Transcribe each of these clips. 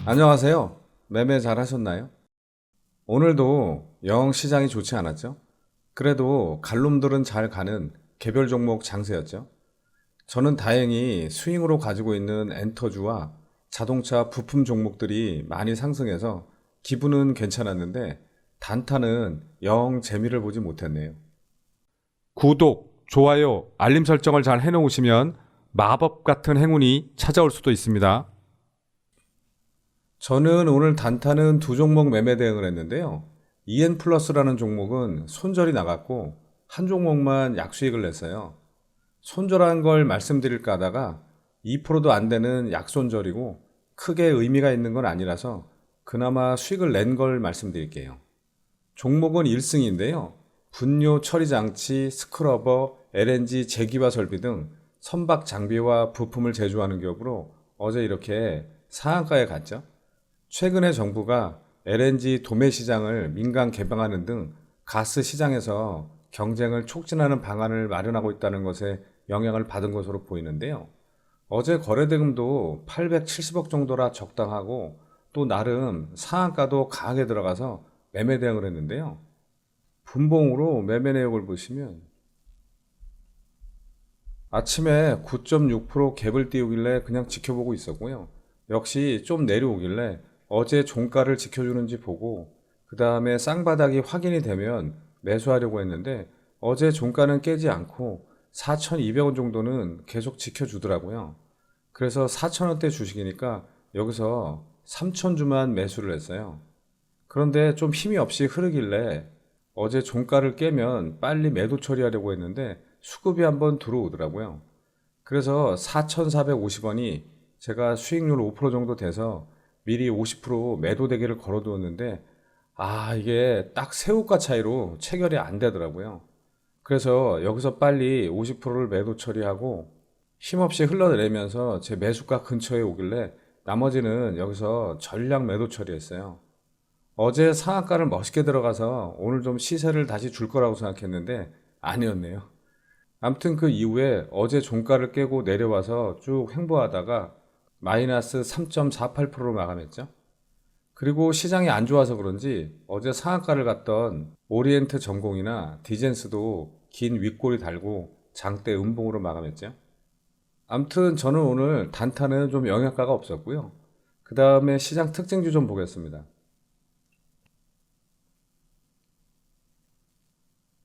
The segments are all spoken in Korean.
안녕하세요. 매매 잘 하셨나요? 오늘도 영 시장이 좋지 않았죠? 그래도 갈놈들은 잘 가는 개별 종목 장세였죠. 저는 다행히 스윙으로 가지고 있는 엔터주와 자동차 부품 종목들이 많이 상승해서 기분은 괜찮았는데 단타는 영 재미를 보지 못했네요. 구독, 좋아요, 알림 설정을 잘 해놓으시면 마법 같은 행운이 찾아올 수도 있습니다. 저는 오늘 단타는 두 종목 매매 대응을 했는데요. EN 플러스라는 종목은 손절이 나갔고 한 종목만 약수익을 냈어요. 손절한 걸 말씀드릴까 하다가 2%도 안 되는 약손절이고 크게 의미가 있는 건 아니라서 그나마 수익을 낸 걸 말씀드릴게요. 종목은 1승인데요. 분뇨 처리 장치, 스크러버, LNG 제기화 설비 등 선박 장비와 부품을 제조하는 기업으로 어제 이렇게 상한가에 갔죠. 최근에 정부가 LNG 도매 시장을 민간 개방하는 등 가스 시장에서 경쟁을 촉진하는 방안을 마련하고 있다는 것에 영향을 받은 것으로 보이는데요. 어제 거래대금도 870억 정도라 적당하고 또 나름 상한가도 강하게 들어가서 매매 대응을 했는데요. 분봉으로 매매 내역을 보시면 아침에 9.6% 갭을 띄우길래 그냥 지켜보고 있었고요. 역시 좀 내려오길래 어제 종가를 지켜주는지 보고 그 다음에 쌍바닥이 확인이 되면 매수하려고 했는데 어제 종가는 깨지 않고 4,200원 정도는 계속 지켜주더라고요. 그래서 4,000원대 주식이니까 여기서 3,000주만 매수를 했어요. 그런데 좀 힘이 없이 흐르길래 어제 종가를 깨면 빨리 매도 처리하려고 했는데 수급이 한번 들어오더라고요. 그래서 4,450원이 제가 수익률 5% 정도 돼서 미리 50% 매도 대기를 걸어두었는데 이게 딱 새우가 차이로 체결이 안 되더라고요. 그래서 여기서 빨리 50%를 매도 처리하고 힘없이 흘러내리면서 제 매수가 근처에 오길래 나머지는 여기서 전량 매도 처리했어요. 어제 상한가를 멋있게 들어가서 오늘 좀 시세를 다시 줄 거라고 생각했는데 아니었네요. 아무튼 그 이후에 어제 종가를 깨고 내려와서 쭉 횡보하다가 마이너스 3.48%로 마감했죠. 그리고 시장이 안 좋아서 그런지 어제 상한가를 갔던 오리엔트 전공이나 디젠스도 긴 윗골이 달고 장대 음봉으로 마감했죠. 아무튼 저는 오늘 단타는 좀 영향가가 없었고요. 그 다음에 시장 특징주 좀 보겠습니다.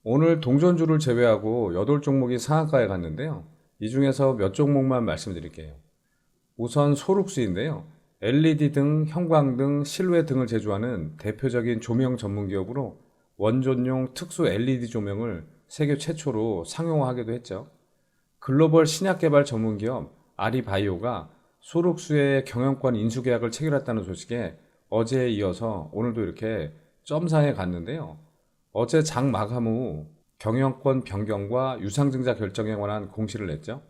오늘 동전주를 제외하고 8종목이 상한가에 갔는데요. 이 중에서 몇 종목만 말씀드릴게요. 우선 소룩스인데요. LED 등, 형광 등, 실외 등을 제조하는 대표적인 조명 전문 기업으로 원전용 특수 LED 조명을 세계 최초로 상용화하기도 했죠. 글로벌 신약 개발 전문 기업 아리바이오가 소룩스의 경영권 인수 계약을 체결했다는 소식에 어제에 이어서 오늘도 이렇게 점상에 갔는데요. 어제 장 마감 후 경영권 변경과 유상증자 결정에 관한 공시를 냈죠.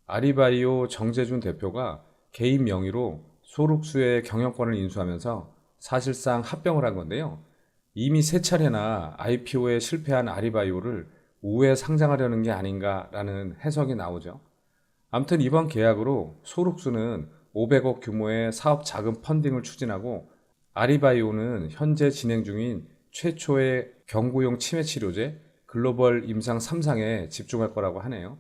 아리바이오 정재준 대표가 개인 명의로 소룩스의 경영권을 인수하면서 사실상 합병을 한 건데요. 이미 세 차례나 IPO에 실패한 아리바이오를 우회 상장하려는 게 아닌가라는 해석이 나오죠. 아무튼 이번 계약으로 소룩스는 500억 규모의 사업 자금 펀딩을 추진하고 아리바이오는 현재 진행 중인 최초의 경구용 치매 치료제 글로벌 임상 3상에 집중할 거라고 하네요.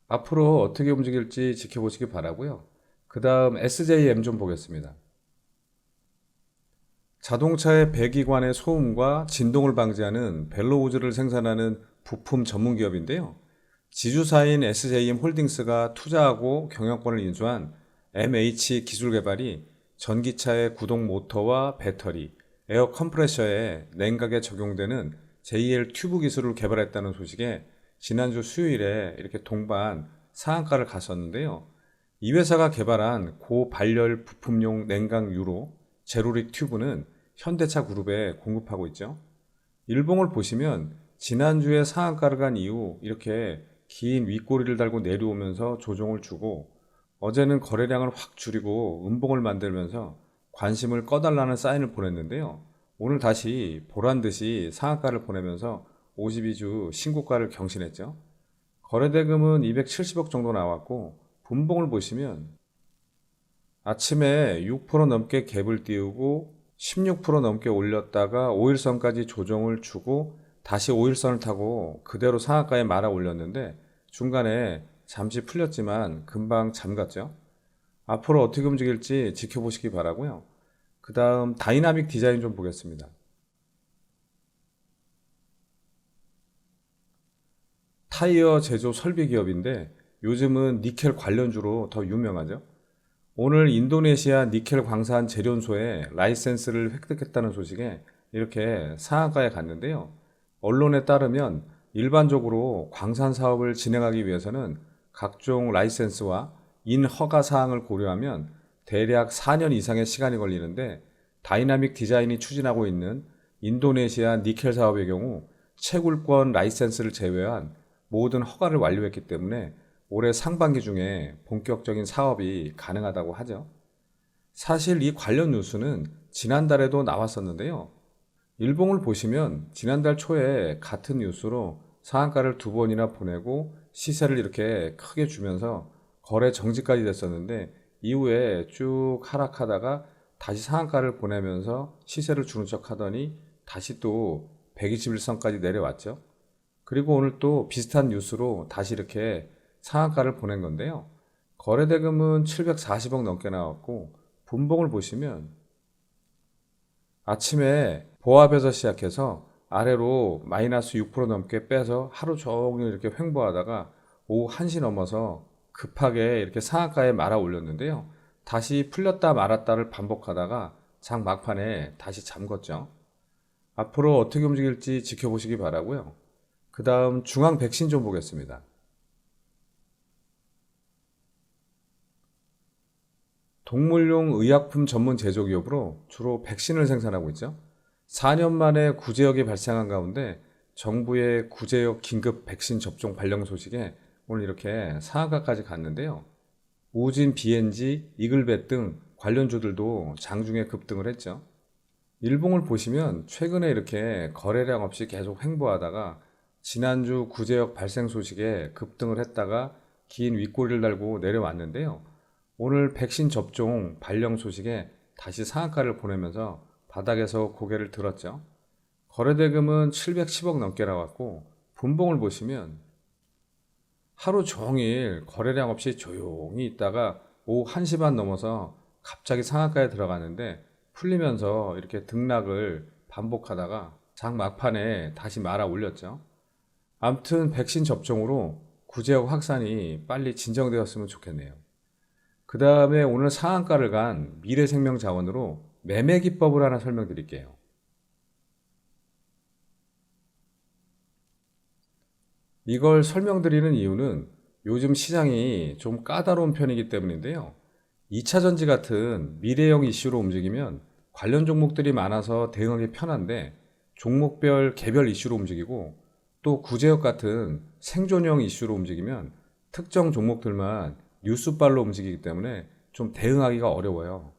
앞으로 어떻게 움직일지 지켜보시기 바라고요. 그 다음 SJM 좀 보겠습니다. 자동차의 배기관의 소음과 진동을 방지하는 벨로우즈를 생산하는 부품 전문 기업인데요. 지주사인 SJM 홀딩스가 투자하고 경영권을 인수한 MH 기술 개발이 전기차의 구동 모터와 배터리, 에어 컴프레셔에 냉각에 적용되는 JL 튜브 기술을 개발했다는 소식에 지난주 수요일에 이렇게 동반 상한가를 갔었는데요. 이 회사가 개발한 고발열 부품용 냉각 유로 제로릭 튜브는 현대차 그룹에 공급하고 있죠. 일봉을 보시면 지난주에 상한가를 간 이후 이렇게 긴 윗꼬리를 달고 내려오면서 조정을 주고 어제는 거래량을 확 줄이고 음봉을 만들면서 관심을 꺼달라는 사인을 보냈는데요. 오늘 다시 보란듯이 상한가를 보내면서 52주 신고가를 경신했죠. 거래대금은 270억 정도 나왔고 분봉을 보시면 아침에 6% 넘게 갭을 띄우고 16% 넘게 올렸다가 5일선까지 조정을 주고 다시 5일선을 타고 그대로 상한가에 말아 올렸는데 중간에 잠시 풀렸지만 금방 잠갔죠. 앞으로 어떻게 움직일지 지켜보시기 바라고요. 그 다음 다이나믹 디자인 좀 보겠습니다. 타이어 제조 설비 기업인데 요즘은 니켈 관련주로 더 유명하죠. 오늘 인도네시아 니켈 광산 재련소에 라이센스를 획득했다는 소식에 이렇게 상한가에 갔는데요. 언론에 따르면 일반적으로 광산 사업을 진행하기 위해서는 각종 라이센스와 인허가 사항을 고려하면 대략 4년 이상의 시간이 걸리는데 다이나믹 디자인이 추진하고 있는 인도네시아 니켈 사업의 경우 채굴권 라이센스를 제외한 모든 허가를 완료했기 때문에 올해 상반기 중에 본격적인 사업이 가능하다고 하죠. 사실 이 관련 뉴스는 지난달에도 나왔었는데요. 일봉을 보시면 지난달 초에 같은 뉴스로 상한가를 두 번이나 보내고 시세를 이렇게 크게 주면서 거래 정지까지 됐었는데 이후에 쭉 하락하다가 다시 상한가를 보내면서 시세를 주는 척 하더니 다시 또 121선까지 내려왔죠. 그리고 오늘 또 비슷한 뉴스로 다시 이렇게 상한가를 보낸 건데요. 거래대금은 740억 넘게 나왔고 분봉을 보시면 아침에 보합에서 시작해서 아래로 마이너스 6% 넘게 빼서 하루 종일 이렇게 횡보하다가 오후 1시 넘어서 급하게 이렇게 상한가에 말아 올렸는데요. 다시 풀렸다 말았다를 반복하다가 장 막판에 다시 잠궜죠. 앞으로 어떻게 움직일지 지켜보시기 바라고요. 그 다음 중앙 백신 좀 보겠습니다. 동물용 의약품 전문 제조기업으로 주로 백신을 생산하고 있죠. 4년 만에 구제역이 발생한 가운데 정부의 구제역 긴급 백신 접종 발령 소식에 오늘 이렇게 상한가까지 갔는데요. 우진 BNG, 이글벳 등 관련주들도 장중에 급등을 했죠. 일봉을 보시면 최근에 이렇게 거래량 없이 계속 횡보하다가 지난주 구제역 발생 소식에 급등을 했다가 긴 윗꼬리를 달고 내려왔는데요. 오늘 백신 접종 발령 소식에 다시 상한가를 보내면서 바닥에서 고개를 들었죠. 거래대금은 710억 넘게 나왔고 분봉을 보시면 하루 종일 거래량 없이 조용히 있다가 오후 1시 반 넘어서 갑자기 상한가에 들어가는데 풀리면서 이렇게 등락을 반복하다가 장 막판에 다시 말아 올렸죠. 아무튼 백신 접종으로 구제역 확산이 빨리 진정되었으면 좋겠네요. 그 다음에 오늘 상한가를 간 미래생명자원으로 매매 기법을 하나 설명드릴게요. 이걸 설명드리는 이유는 요즘 시장이 좀 까다로운 편이기 때문인데요. 2차전지 같은 미래형 이슈로 움직이면 관련 종목들이 많아서 대응하기 편한데 종목별 개별 이슈로 움직이고 또 구제역 같은 생존형 이슈로 움직이면 특정 종목들만 뉴스발로 움직이기 때문에 좀 대응하기가 어려워요.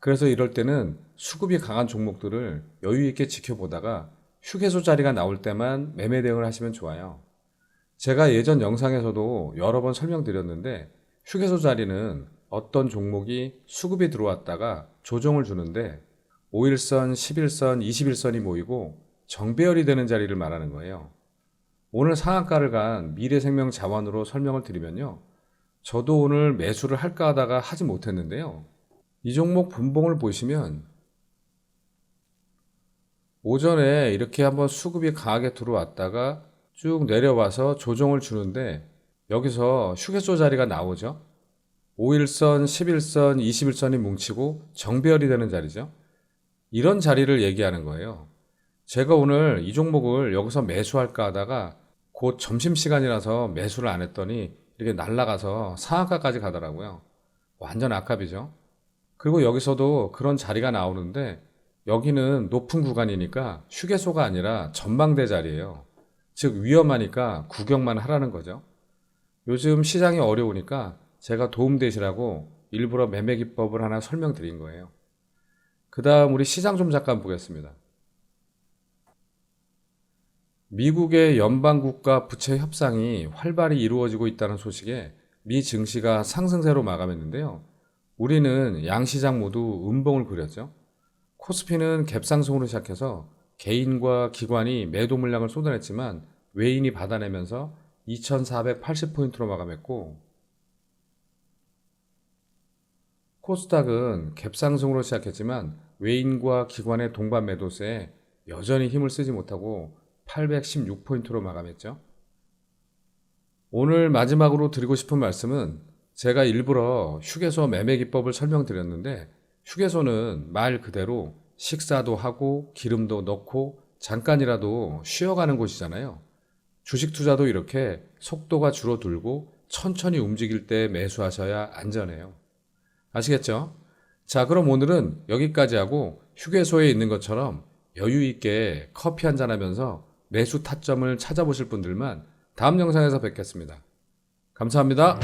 그래서 이럴 때는 수급이 강한 종목들을 여유 있게 지켜보다가 휴게소 자리가 나올 때만 매매 대응을 하시면 좋아요. 제가 예전 영상에서도 여러 번 설명드렸는데 휴게소 자리는 어떤 종목이 수급이 들어왔다가 조정을 주는데 5일선, 11선, 21선이 모이고 정배열이 되는 자리를 말하는 거예요. 오늘 상한가를 간 미래생명자원으로 설명을 드리면요. 저도 오늘 매수를 할까 하다가 하지 못했는데요. 이 종목 분봉을 보시면 오전에 이렇게 한번 수급이 강하게 들어왔다가 쭉 내려와서 조정을 주는데 여기서 휴게소 자리가 나오죠. 5일선, 11선, 21선이 뭉치고 정배열이 되는 자리죠. 이런 자리를 얘기하는 거예요. 제가 오늘 이 종목을 여기서 매수할까 하다가 곧 점심시간이라서 매수를 안 했더니 이렇게 날아가서 상한가까지 가더라고요. 완전 악합이죠. 그리고 여기서도 그런 자리가 나오는데 여기는 높은 구간이니까 휴게소가 아니라 전망대 자리예요. 즉 위험하니까 구경만 하라는 거죠. 요즘 시장이 어려우니까 제가 도움되시라고 일부러 매매 기법을 하나 설명드린 거예요. 그 다음 우리 시장 좀 잠깐 보겠습니다. 미국의 연방국가 부채 협상이 활발히 이루어지고 있다는 소식에 미 증시가 상승세로 마감했는데요. 우리는 양시장 모두 음봉을 그렸죠. 코스피는 갭상승으로 시작해서 개인과 기관이 매도 물량을 쏟아냈지만 외인이 받아내면서 2480포인트로 마감했고, 코스닥은 갭상승으로 시작했지만 외인과 기관의 동반 매도세에 여전히 힘을 쓰지 못하고 816포인트로 마감했죠. 오늘 마지막으로 드리고 싶은 말씀은, 제가 일부러 휴게소 매매 기법을 설명드렸는데, 휴게소는 말 그대로 식사도 하고 기름도 넣고 잠깐이라도 쉬어가는 곳이잖아요. 주식 투자도 이렇게 속도가 줄어들고 천천히 움직일 때 매수하셔야 안전해요. 아시겠죠? 자, 그럼 오늘은 여기까지 하고, 휴게소에 있는 것처럼 여유 있게 커피 한잔 하면서 매수 타점을 찾아보실 분들만 다음 영상에서 뵙겠습니다. 감사합니다.